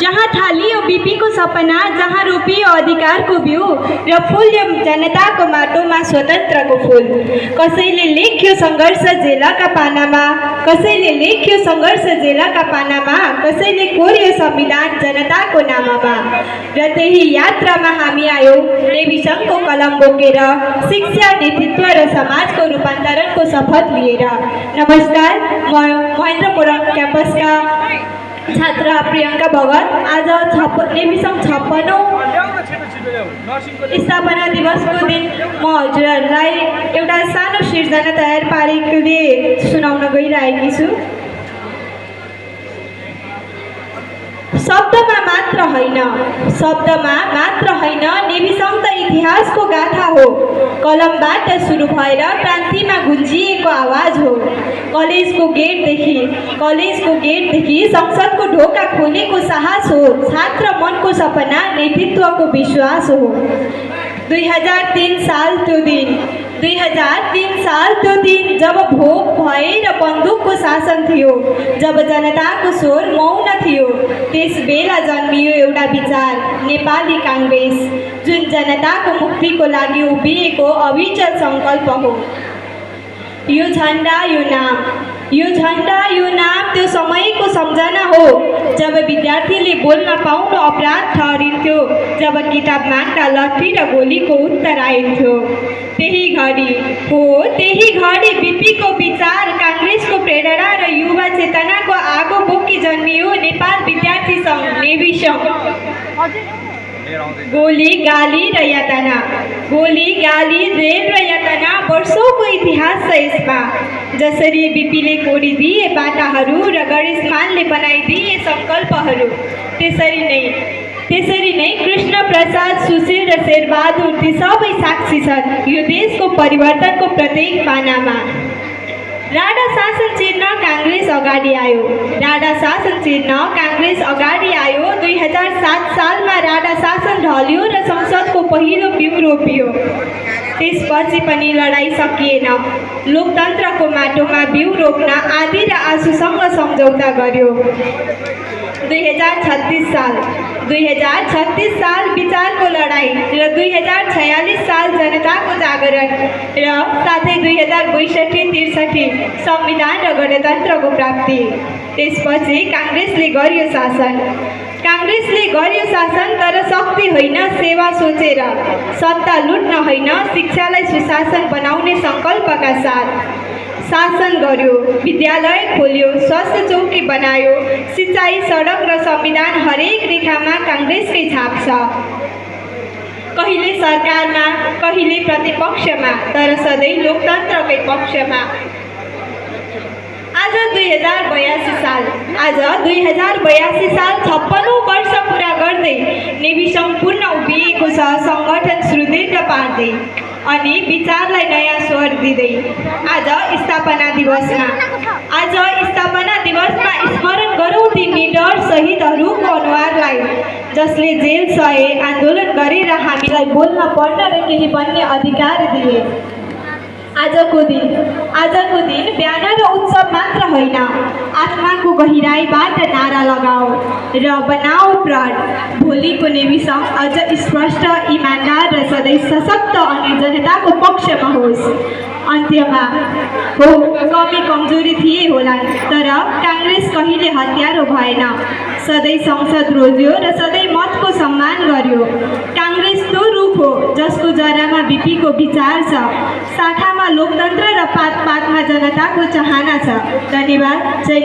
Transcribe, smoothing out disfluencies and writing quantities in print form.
जहाँ थालियो बीपीको सपना, जहाँ रोपियो अधिकारको बिउ र फुल्यो जनताको माटोमा स्वतन्त्रको फुल। कसैले लेख्यो सङ्घर्ष जेलका पानामा, कसैले लेख्यो सङ्घर्ष जेलका पानामा, कसैले कोर्यो संविधान जनताको नाममा। र त्यही यात्रामा हामी आयौँ नेभी सङ्घको कलम बोकेर, शिक्षा, नेतृत्व र समाजको रूपान्तरणको शपथ लिएर। नमस्कार, म महेन्द्र मोरङ क्याम्पसका छात्रा प्रियङ्का भगत। आज नेभी सङ्घ 56औं स्थापना दिवसको दिन म हजुरहरूलाई एउटा सानो सिर्जना तयार पारेकोले सुनाउन गइरहेकी छु। शब्दमा मात्र होइन, नेभी सङ्घ त इतिहासको गाथा हो। कलमबाट सुरु भएर क्रान्तिमा गुन्जिएको आवाज हो। कलेजको गेटदेखि संसदको ढोका खोलेको साहस हो। छात्र मनको सपना, नेतृत्वको विश्वास हो। 2003 साल त्यो दिन जब भोक भए र बन्दुकको शासन थियो, जब जनताको स्वर मौन थियो। त्यस बेला जन्मियो एउटा विचार, नेपाली काङ्ग्रेस, जुन जनताको मुक्तिको लागि उभिएको अविचल सङ्कल्प हो। यो झन्डा यो नाम त्यो समयको सम्झना हो, जब विद्यार्थीले बोल्न पाउनु अपराध ठहरिन्थ्यो, जब किताब माग्दा लट्ठी र गोलीको उत्तर आइन्थ्यो। त्यही घडी बीपीको विचार, काङ्ग्रेसको प्रेरणा र युवा चेतनाको आगो बोकी जन्मियो नेपाल विद्यार्थी सङ्घ, नेभी सङ्घ। गोली, गाली, रेल र यातना, वर्षौँको इतिहास छ यसमा। जसरी बीपीले कोरिदिए बाटाहरू र गणेशमानले बनाइदिए सङ्कल्पहरू, त्यसरी नै कृष्ण प्रसाद, सुशील र शेरबहादुर ती सबै साक्षी छन् यो देशको परिवर्तनको प्रत्येक पानामा। राणा शासन चिर्न काङ्ग्रेस अगाडि आयो। 2007 सालमा राणा शासन ढल्यो र संसदको पहिलो बिउ रोपियो। त्यसपछि पनि लडाईँ सकिएन। लोकतन्त्रको माटोमा बिउ रोप्न आदि र आँसुसँग सम्झौता गर्यो। 2036 साल विचारको लडाईँ र 2046 साल जनताको जागरण र साथै 2062-63 संविधान र गणतन्त्रको प्राप्ति। त्यसपछि काङ्ग्रेसले गर्यो शासन तर शक्ति होइन, सेवा सोचेर। सत्ता लुट्न होइन, शिक्षालाई सुशासन बनाउने सङ्कल्पका साथ शासन गर्यो। विद्यालय खोल्यो, स्वास्थ्य चौकी बनायो। सिँचाइ, सडक र संविधान हरेक रेखामा काङ्ग्रेसकै छाप छ। कहिले सरकारमा, कहिले प्रतिपक्षमा, तर सधैँ लोकतन्त्रकै पक्षमा। आज 2082 साल 56औं वर्ष पुरा गर्दै नेभी सङ्घ पुनः उभिएको छ, सङ्गठन सुदृढ पार्दै अनि विचारलाई नयाँ स्वर दिँदै। आज स्थापना दिवसमा स्मरण गरौँ ती निडर शहीदहरूको अनुहारलाई, जसले जेल सहे, आन्दोलन गरेर हामीलाई बोल्न, पढ्न र केही बन्ने अधिकार दिए। आजको दिन बिहान र उत्सव मात्र होइन, आत्माको गहिराईबाट नारा लगाऊ र बनाऊ प्रण। भोलिको नेभी सङ्घ अझ स्पष्ट, इमान्दार र सधैँ सशक्त अनि जनताको पक्षमा होस्। अन्त्यमा कमी कमजोरी थिए होला, तर काङ्ग्रेस कहिले हतियारो भएन। सधैँ संसद रोज्यो र सधैँ मतको सम्मान गर्यो। काङ्ग्रेस त्यो रुख हो जसको जरामा बीपीको विचार छ, शाखामा लोकतन्त्र र पात पातमा जनताको चाहना छ। धन्यवाद। जय